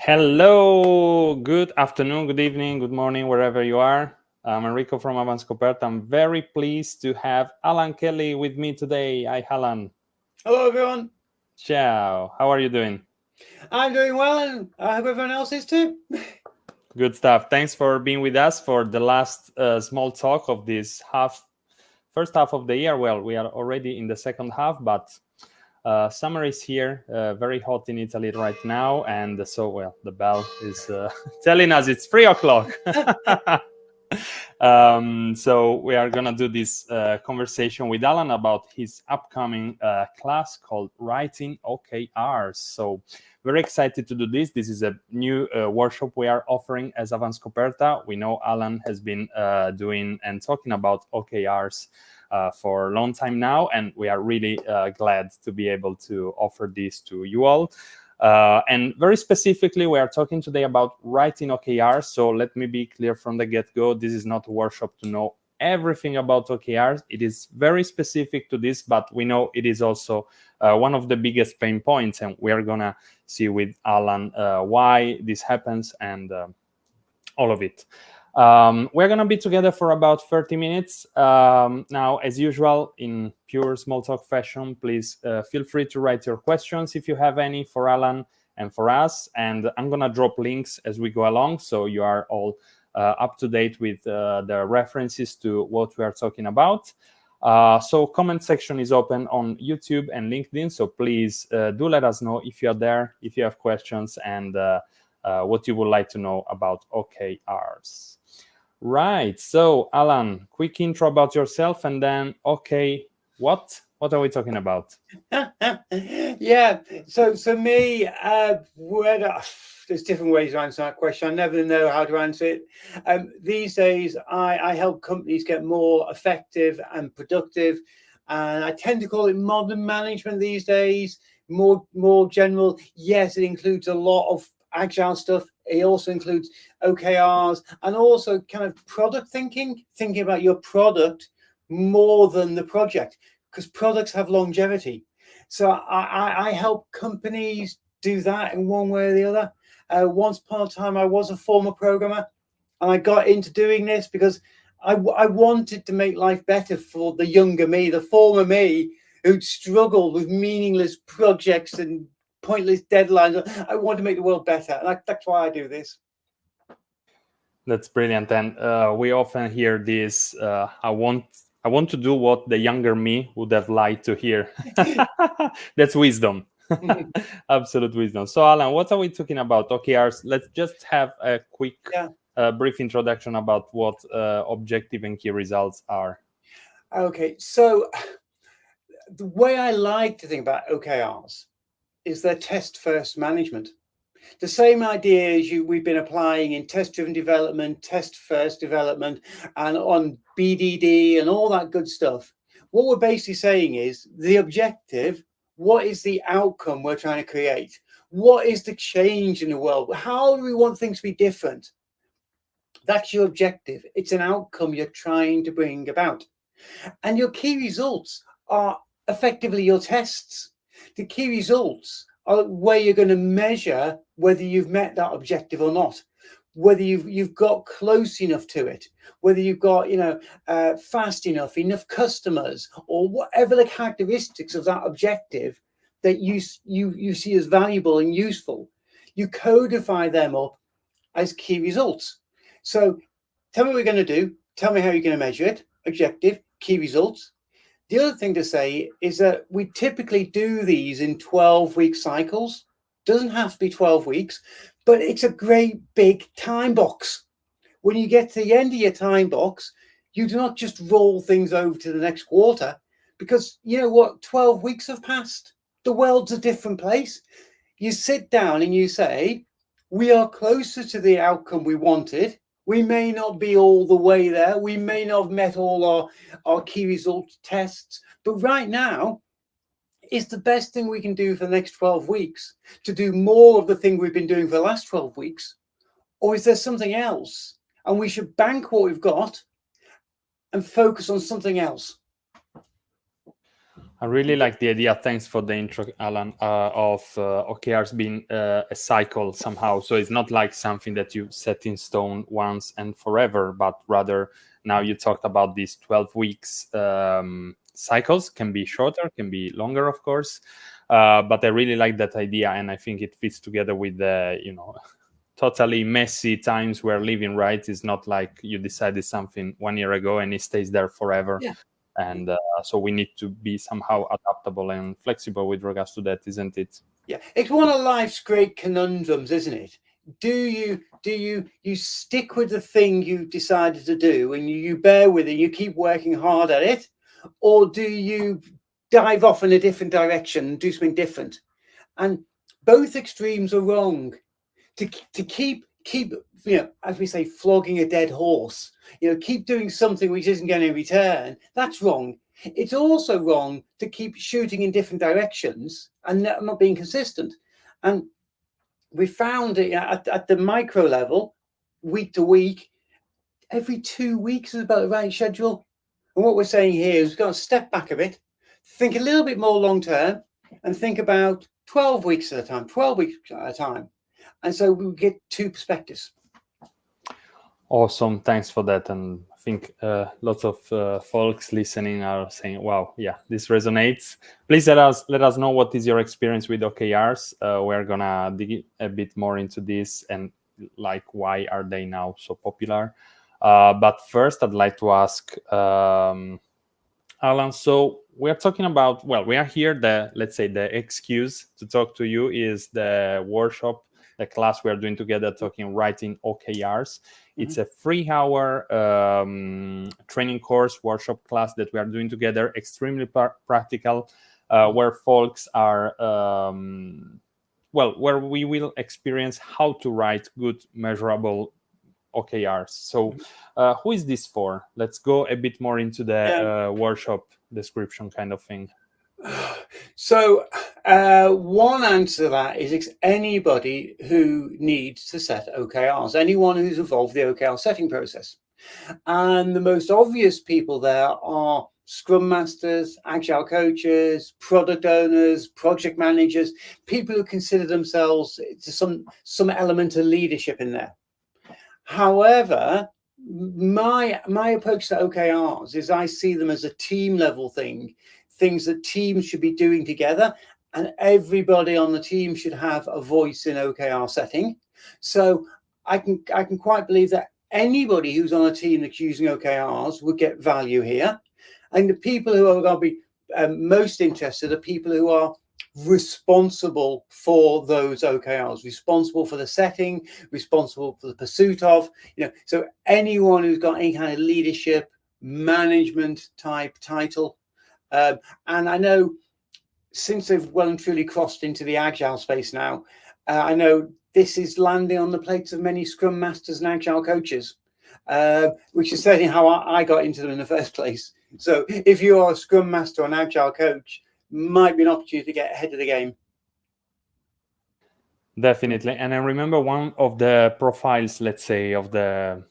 Hello, good afternoon, good evening, good morning, wherever you are. I'm Enrico from AVanscoperta. I'm very pleased to have Allan Kelly with me today. Hi, Allan. Hello, everyone. Ciao. How are you doing? I'm doing well, and I hope everyone else is too. Good stuff. Thanks for being with us for the last small talk of this first half of the year. Well, we are already in the second half, but summer is here, very hot in Italy right now, and so the bell is telling us it's 3 o'clock. So we are gonna do this conversation with Allan about his upcoming class called Writing OKRs. So very excited to do this. This is a new workshop we are offering as AVanscoperta. We know Allan has been doing and talking about OKRs for a long time now, and we are really glad to be able to offer this to you all. And very specifically, we are talking today about writing OKRs. So let me be clear from the get-go. This is not a workshop to know everything about OKRs. It is very specific to this, but we know it is also one of the biggest pain points. And we are going to see with Allan why this happens and all of it. We're going to be together for about 30 minutes. Now, as usual, in pure small talk fashion, please feel free to write your questions if you have any for Allan and for us. And I'm going to drop links as we go along, so you are all up to date with the references to what we are talking about. So comment section is open on YouTube and LinkedIn. So please do let us know if you're there, if you have questions, and what you would like to know about OKRs. Right. So, Allan, quick intro about yourself, and then, what are we talking about? Yeah. So me, there's different ways to answer that question. I never know how to answer it. These days, I help companies get more effective and productive, and I tend to call it modern management these days. More general. Yes, it includes a lot of Agile stuff. It also includes OKRs and also kind of product thinking about your product more than the project, because products have longevity. So I help companies do that in one way or the other. Once upon a time, I was a former programmer, and I got into doing this because I wanted to make life better for the younger me, the former me, who'd struggled with meaningless projects and pointless deadlines. I want to make the world better, and that's why I do this. That's brilliant, and we often hear this. I want to do what the younger me would have liked to hear. That's wisdom. Absolute wisdom. So, Allan, what are we talking about? OKRs. Let's just have a quick, brief introduction about what objective and key results are. Okay, so the way I like to think about OKRs is their test-first management. The same ideas we've been applying in test-driven development, test-first development, and on BDD and all that good stuff. What we're basically saying is the objective. What is the outcome we're trying to create? What is the change in the world? How do we want things to be different? That's your objective. It's an outcome you're trying to bring about. And your key results are effectively your tests. The key results are where you're going to measure whether you've met that objective or not, whether you've got close enough to it, whether you've got fast enough customers, or whatever the characteristics of that objective that you see as valuable and useful. You codify them up as key results. So tell me what you're going to do. Tell me how you're going to measure it. Objective, key results. The other thing to say is that we typically do these in 12-week cycles. Doesn't have to be 12 weeks, but it's a great big time box. When you get to the end of your time box, you do not just roll things over to the next quarter, because you know what? 12 weeks have passed. The world's a different place. You sit down and you say, we are closer to the outcome we wanted. We may not be all the way there. We may not have met all our key result tests. But right now, is the best thing we can do for the next 12 weeks to do more of the thing we've been doing for the last 12 weeks? Or is there something else? And we should bank what we've got and focus on something else. I really like the idea. Thanks for the intro, Alan, of OKRs being a cycle somehow. So it's not like something that you set in stone once and forever, but rather now you talked about these 12 weeks cycles. Can be shorter, can be longer, of course. But I really like that idea, and I think it fits together with the, totally messy times we're living, right? It's not like you decided something 1 year ago and it stays there forever. Yeah. And so we need to be somehow adaptable and flexible with regards to that, isn't it? Yeah, it's one of life's great conundrums, isn't it? Do you stick with the thing you decided to do and you bear with it, you keep working hard at it, or do you dive off in a different direction and do something different? And both extremes are wrong. To keep as we say, flogging a dead horse, keep doing something which isn't going to return, that's wrong. It's also wrong to keep shooting in different directions and not being consistent. And we found it at the micro level, week to week, every 2 weeks is about the right schedule. And what we're saying here is we've got to step back a bit, think a little bit more long term, and think about 12 weeks at a time, 12 weeks at a time. And so we get two perspectives. Awesome. Thanks for that. And I think lots of folks listening are saying, wow, yeah, this resonates. Please let us know what is your experience with OKRs. We're going to dig a bit more into this and like, why are they now so popular? But first, I'd like to ask Alan, so we're talking about, well, we are here, let's say the excuse to talk to you is the workshop, the class we are doing together, talking writing OKRs. It's a 3-hour training course, workshop class that we are doing together, extremely practical, where folks are, where we will experience how to write good, measurable OKRs. So who is this for? Let's go a bit more into the workshop description kind of thing. So one answer to that is anybody who needs to set OKRs, anyone who's involved in the OKR setting process. And the most obvious people there are Scrum Masters, Agile coaches, product owners, project managers, people who consider themselves to some element of leadership in there. However, my approach to OKRs is I see them as a team level thing, things that teams should be doing together, and everybody on the team should have a voice in OKR setting. So I can quite believe that anybody who's on a team that's using OKRs would get value here. And the people who are going to be most interested are people who are responsible for those OKRs, responsible for the setting, responsible for the pursuit of, so anyone who's got any kind of leadership, management type title. And I know since they've well and truly crossed into the Agile space now, I know this is landing on the plates of many Scrum Masters and Agile coaches, which is certainly how I got into them in the first place. So if you are a Scrum Master or an Agile coach, might be an opportunity to get ahead of the game. Definitely. And I remember one of the profiles, let's say, of the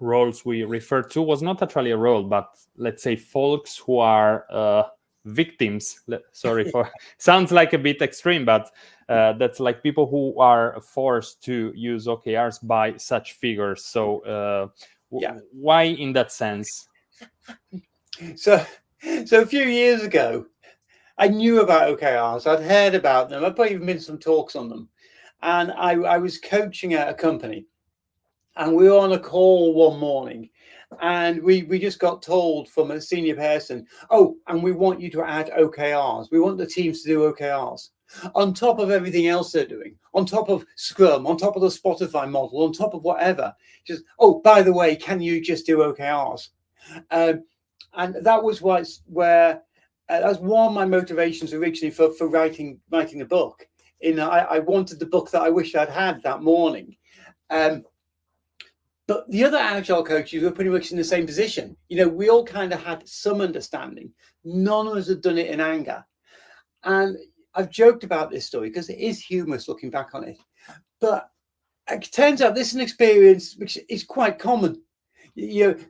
roles we referred to was not actually a role, but let's say folks who are victims. Sorry for sounds like a bit extreme, but that's like people who are forced to use OKRs by such figures. So why in that sense? So a few years ago, I knew about OKRs. I'd heard about them. I'd probably even been to some talks on them. And I was coaching at a company, and we were on a call one morning, and we just got told from a senior person, oh, and we want you to add OKRs. We want the teams to do OKRs on top of everything else they're doing, on top of Scrum, on top of the Spotify model, on top of whatever. Just, oh, by the way, can you just do OKRs? And that was where that was one of my motivations originally for writing the book. I wanted the book that I wish I'd had that morning. But the other Agile coaches were pretty much in the same position. We all kind of had some understanding. None of us had done it in anger. And I've joked about this story because it is humorous looking back on it. But it turns out this is an experience which is quite common.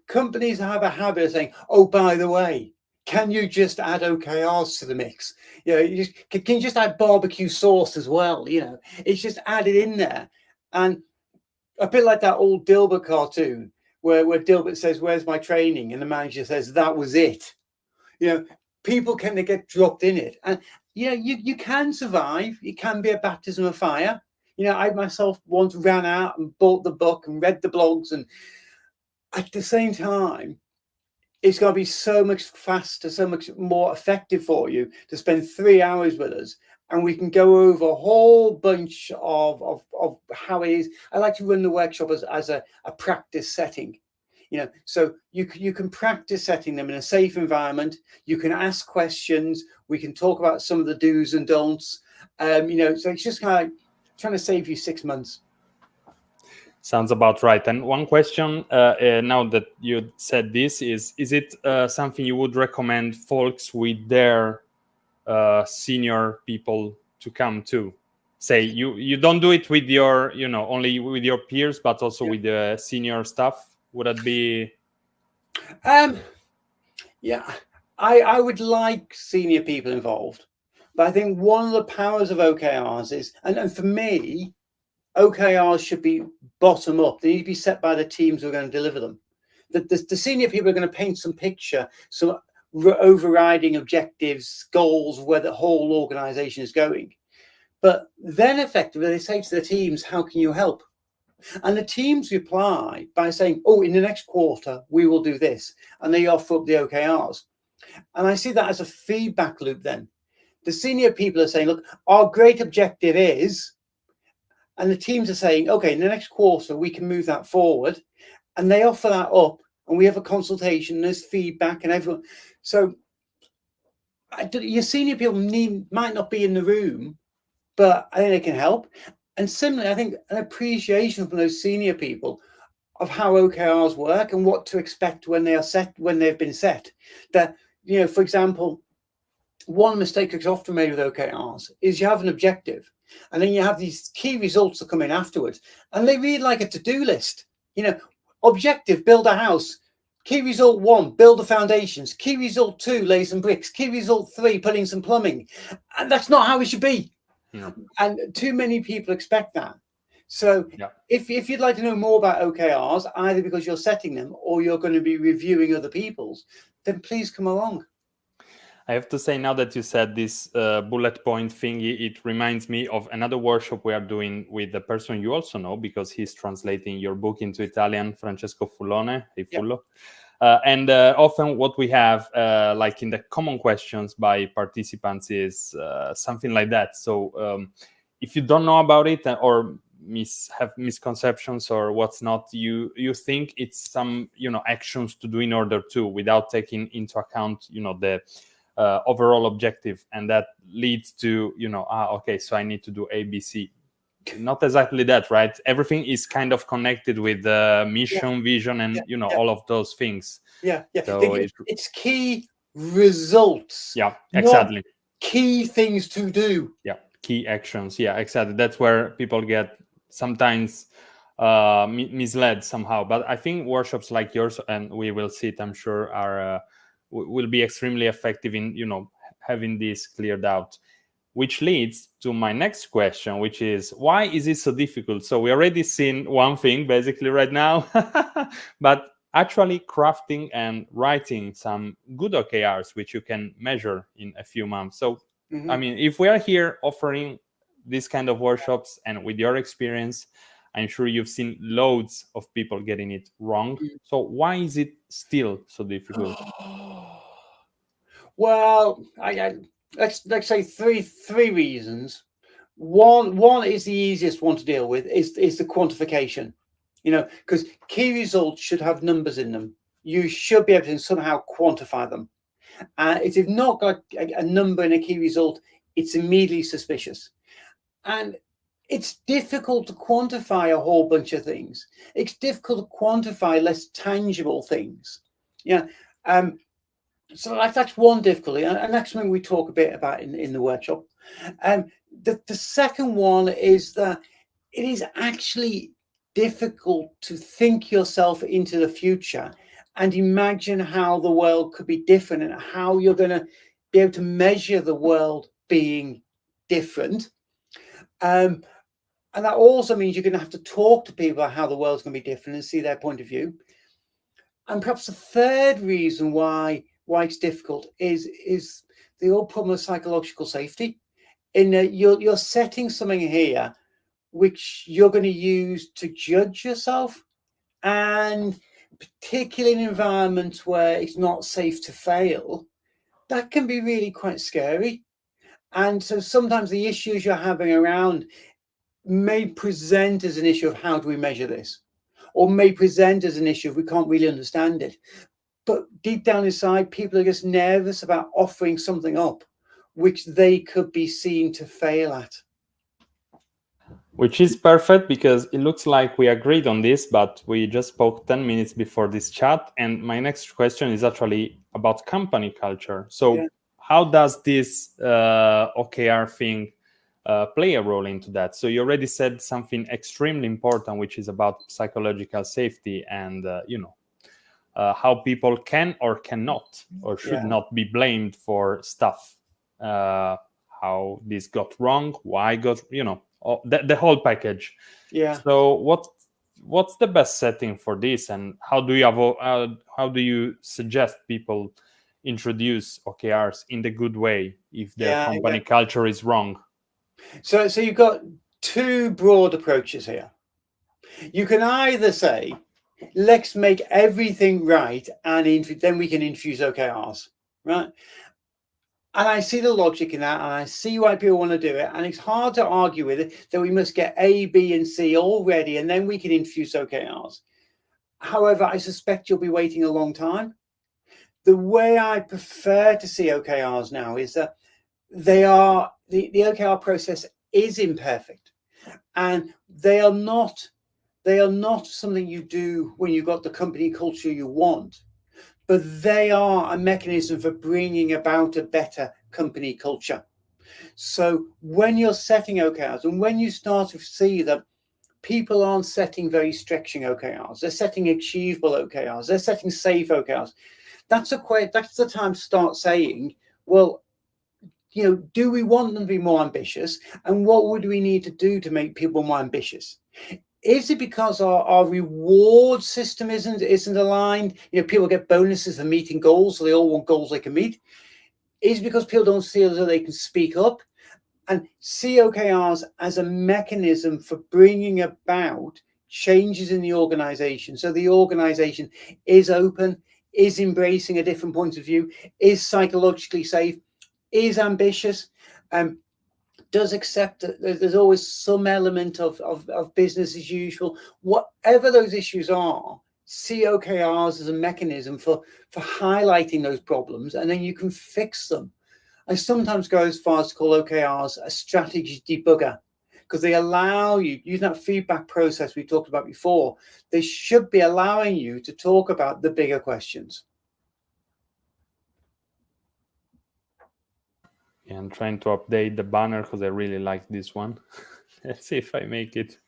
Companies have a habit of saying, oh, by the way, can you just add OKRs to the mix? You know, can you just add barbecue sauce as well? You know, it's just added in there. And a bit like that old Dilbert cartoon where Dilbert says, "Where's my training?" And the manager says, "That was it." You know, people can get dropped in it. And, you know, you can survive. It can be a baptism of fire. You know, I myself once ran out and bought the book and read the blogs. And at the same time, it's going to be so much faster, so much more effective for you to spend 3 hours with us. And we can go over a whole bunch of how it is. I like to run the workshop as a practice setting. You know, so you can practice setting them in a safe environment. You can ask questions. We can talk about some of the do's and don'ts. You know, so it's just kind of trying to save you 6 months. Sounds about right. And one question, now that you said this, is it something you would recommend folks with their senior people to come to? Say you don't do it with your, you know, only with your peers, but also with the senior staff. Would that be? Yeah, I would like senior people involved, but I think one of the powers of OKRs is, and for me, OKRs should be bottom up. They need to be set by the teams who are going to deliver them. The senior people are going to paint some picture, some overriding objectives, goals, where the whole organization is going. But then effectively they say to the teams, how can you help? And the teams reply by saying, oh, in the next quarter, we will do this. And they offer up the OKRs. And I see that as a feedback loop then. The senior people are saying, look, our great objective is, and the teams are saying, okay, in the next quarter, we can move that forward. And they offer that up, and we have a consultation, there's feedback and everyone. So your senior people might not be in the room, but I think they can help. And similarly, I think an appreciation from those senior people of how OKRs work and what to expect when they are set, when they've been set. That, you know, for example, one mistake that's often made with OKRs is you have an objective and then you have these key results that come in afterwards and they read like a to-do list. You know, objective, build a house. Key result 1, build the foundations. Key result 2, lay some bricks. Key result 3, put in some plumbing. And that's not how it should be. Yeah. And too many people expect that. So if you'd like to know more about OKRs, either because you're setting them or you're going to be reviewing other people's, then please come along. I have to say, now that you said this bullet point thingy, it reminds me of another workshop we are doing with the person you also know, because he's translating your book into Italian, Francesco Fullone. And often what we have, like in the common questions by participants, is something like that. So if you don't know about it or have misconceptions or what's not, you think it's some, you know, actions to do in order to, without taking into account, you know, the overall objective, and that leads to, you know, okay, so I need to do ABC. Not exactly that, right? Everything is kind of connected with mission, vision, and you know, all of those things. So it's key results. Exactly. Key things to do. Key actions. Exactly. That's where people get sometimes misled somehow. But I think workshops like yours, and we will see it, I'm sure, are will be extremely effective in, you know, having this cleared out. Which leads to my next question, which is, why is it so difficult? So we already seen one thing basically right now, but actually crafting and writing some good OKRs, which you can measure in a few months. So, I mean, if we are here offering this kind of workshops, and with your experience, I'm sure you've seen loads of people getting it wrong. So why is it still so difficult? Well, let's say three reasons. One is the easiest one to deal with, is the quantification. You know, because key results should have numbers in them. You should be able to somehow quantify them. If you've not got a number in a key result, it's immediately suspicious. And it's difficult to quantify a whole bunch of things. It's difficult to quantify less tangible things. So that's one difficulty, and that's something we talk a bit about in the workshop. The second one is that it is actually difficult to think yourself into the future and imagine how the world could be different and how you're going to be able to measure the world being different. And that also means you're going to have to talk to people about how the world's going to be different and see their point of view. And perhaps the third reason why it's difficult is the old problem of psychological safety. In that you're setting something here which you're going to use to judge yourself, and particularly in environments where it's not safe to fail, that can be really quite scary. And so sometimes the issues you're having around may present as an issue of how do we measure this, or may present as an issue if we can't really understand it. But deep down inside, people are just nervous about offering something up which they could be seen to fail at. Which is perfect, because it looks like we agreed on this, but we just spoke 10 minutes before this chat. And my next question is actually about company culture. So how does this OKR thing play a role into that? So you already said something extremely important, which is about psychological safety and, how people can or cannot or should not be blamed for stuff. How this got wrong, why got, the whole package. So what's the best setting for this, and how do you suggest people introduce OKRs in the good way if their company culture is wrong? So you've got two broad approaches here. You can either say, let's make everything right, and then we can introduce OKRs, right? And I see the logic in that, and I see why people want to do it. And it's hard to argue with it that we must get A, B, and C all ready, and then we can introduce OKRs. However, I suspect you'll be waiting a long time. The way I prefer to see OKRs now is that the OKR process is imperfect, and they are not something you do when you've got the company culture you want, but they are a mechanism for bringing about a better company culture. So when you're setting OKRs, and when you start to see that people aren't setting very stretching OKRs, they're setting achievable OKRs, they're setting safe OKRs, that's the time to start saying, well, do we want them to be more ambitious? And what would we need to do to make people more ambitious? Is it because our reward system isn't aligned? People get bonuses for meeting goals, so they all want goals they can meet. Is it because people don't feel as though they can speak up? And see OKRs as a mechanism for bringing about changes in the organization. So the organization is open, is embracing a different point of view, is psychologically safe, is ambitious, does accept that there's always some element of business as usual. Whatever those issues are, see OKRs as a mechanism for highlighting those problems, and then you can fix them. I sometimes go as far as to call OKRs a strategy debugger, because they allow you, using that feedback process we talked about before, they should be allowing you to talk about the bigger questions. Yeah, I'm trying to update the banner because I really like this one. Let's see if I make it.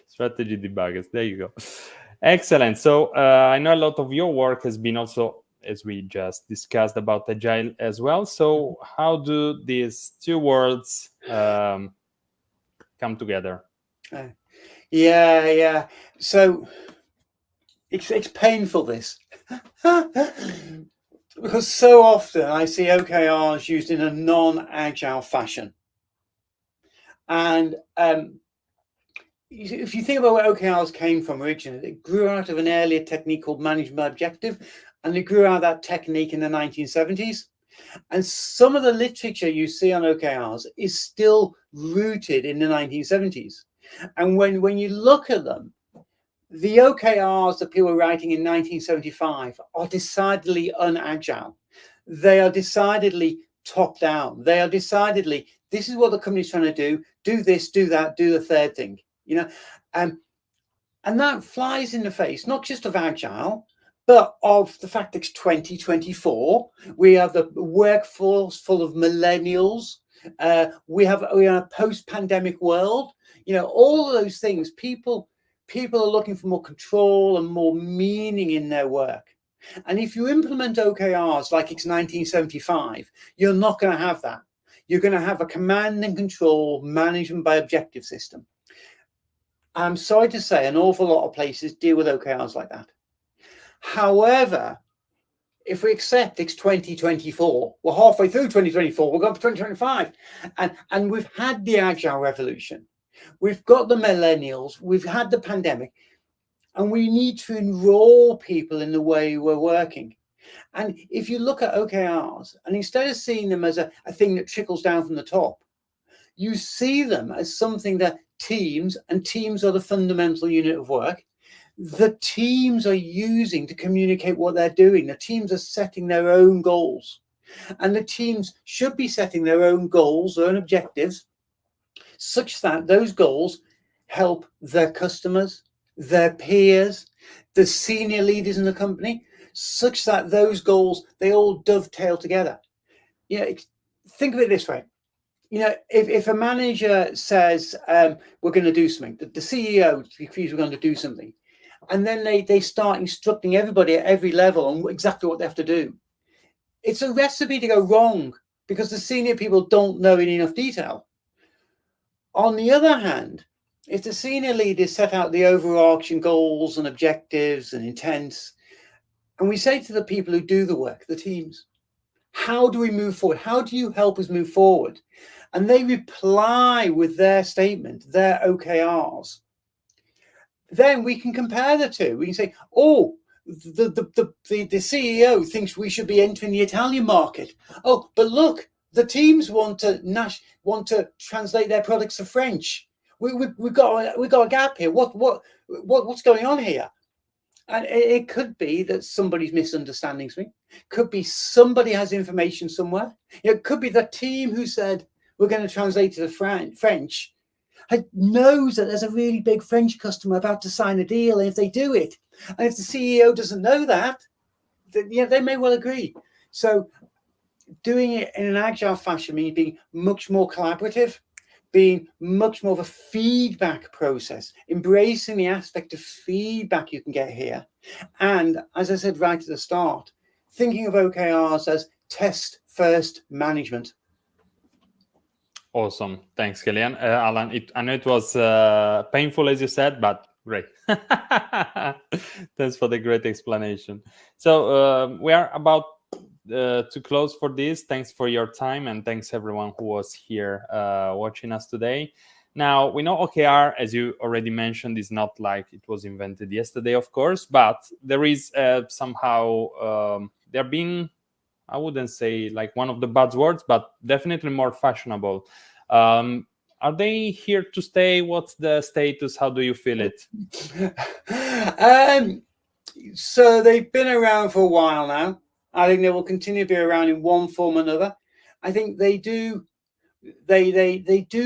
Strategy debuggers. There you go. Excellent. So I know a lot of your work has been also, as we just discussed, about Agile as well. So how do these two worlds come together? Yeah. So it's painful, this. Because so often I see OKRs used in a non-agile fashion. And if you think about where OKRs came from originally, it grew out of an earlier technique called management objective, and it grew out of that technique in the 1970s. And some of the literature you see on OKRs is still rooted in the 1970s. And when you look at them, the OKRs that people were writing in 1975 are decidedly unagile. They are decidedly top down. They are decidedly, this is what the company's trying to do this, do that, do the third thing, and that flies in the face, not just of Agile, but of the fact that it's 2024. We have the workforce full of millennials. We're in a post-pandemic world. All of those things, people people are looking for more control and more meaning in their work. And if you implement OKRs like it's 1975, you're not going to have that. You're going to have a command and control management by objective system. I'm sorry to say, an awful lot of places deal with OKRs like that. However, if we accept it's 2024, we're halfway through 2024, we're going to 2025, and we've had the Agile revolution. We've got the millennials, we've had the pandemic, and we need to enroll people in the way we're working. And if you look at OKRs, and instead of seeing them as a thing that trickles down from the top, you see them as something that teams are the fundamental unit of work, the teams are using to communicate what they're doing. The teams are setting their own goals. And the teams should be setting their own goals, their own objectives, such that those goals help their customers, their peers, the senior leaders in the company, such that those goals, they all dovetail together. Think of it this way. If a manager says, we're going to do something, the CEO decrees we're going to do something, and then they start instructing everybody at every level on exactly what they have to do, it's a recipe to go wrong because the senior people don't know in enough detail. On the other hand, if the senior leaders set out the overarching goals and objectives and intents, and we say to the people who do the work, the teams, how do we move forward? How do you help us move forward? And they reply with their statement, their OKRs. Then we can compare the two. We can say, oh, the CEO thinks we should be entering the Italian market. Oh, but look, the teams want to translate their products to French. We've got a gap here. What's going on here? And it could be that somebody's misunderstanding something. Could be somebody has information somewhere. It could be the team who said we're going to translate to the French knows that there's a really big French customer about to sign a deal, and if they do it, and if the CEO doesn't know that, they may well agree. So doing it in an agile fashion means being much more collaborative, being much more of a feedback process, embracing the aspect of feedback you can get here. And as I said right at the start, thinking of OKRs as test first management. Awesome. Thanks, Kelly. And Allan, I know it was painful, as you said, but great. Thanks for the great explanation. So we are about to close for this. Thanks for your time, and thanks everyone who was here watching us today. Now, we know OKR, as you already mentioned, is not like it was invented yesterday, of course, but there is somehow they're being, I wouldn't say like one of the buzzwords, but definitely more fashionable. Are they here to stay? What's the status? How do you feel it? So they've been around for a while now. I think they will continue to be around in one form or another. I think they do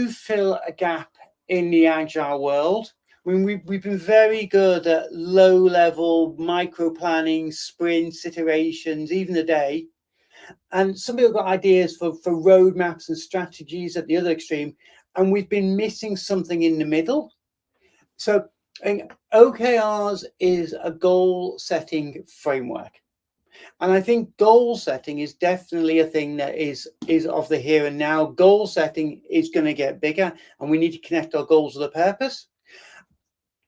fill a gap in the agile world. I mean, we've been very good at low-level micro planning, sprints, iterations, even a day. And some people got ideas for roadmaps and strategies at the other extreme, and we've been missing something in the middle. So I think OKRs is a goal-setting framework. And I think goal setting is definitely a thing that is of the here and now. Goal setting is going to get bigger, and we need to connect our goals with a purpose.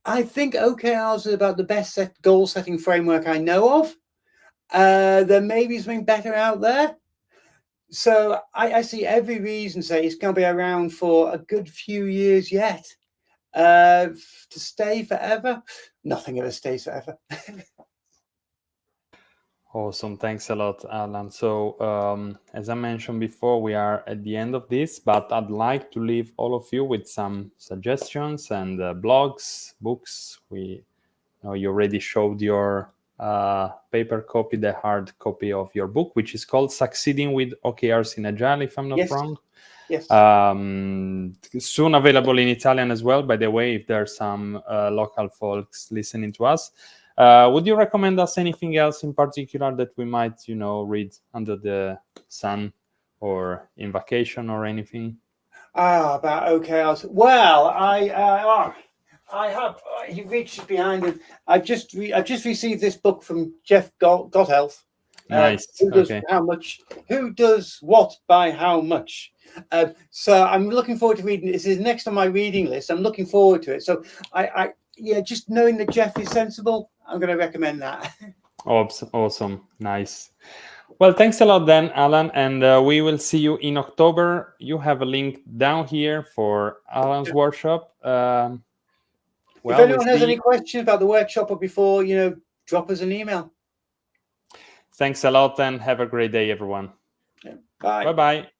I think OKRs is about the best goal setting framework I know of. There may be something better out there. So I see every reason to say it's going to be around for a good few years yet. To stay forever, nothing ever stays forever. Awesome. Thanks a lot, Allan. So as I mentioned before, we are at the end of this, but I'd like to leave all of you with some suggestions and blogs, books. You already showed your paper copy, the hard copy of your book, which is called Succeeding with OKRs in Agile, if I'm not wrong. Yes. Soon available in Italian as well, by the way, if there are some local folks listening to us. Would you recommend us anything else in particular that we might, read under the sun or in vacation or anything? About OKRs. Well, I have. He reaches behind, and I've just received this book from Jeff Gothelf. Nice. Who does Okay. how much? Who does what by how much? So I'm looking forward to reading. This is next on my reading list. I'm looking forward to it. So yeah, just knowing that Jeff is sensible, I'm going to recommend that. Awesome. Nice. Well, thanks a lot then, Allan, and we will see you in October. You have a link down here for Allan's workshop. If anyone has any questions about the workshop or before, drop us an email. Thanks a lot and have a great day, everyone. Yeah. Bye. Bye-bye.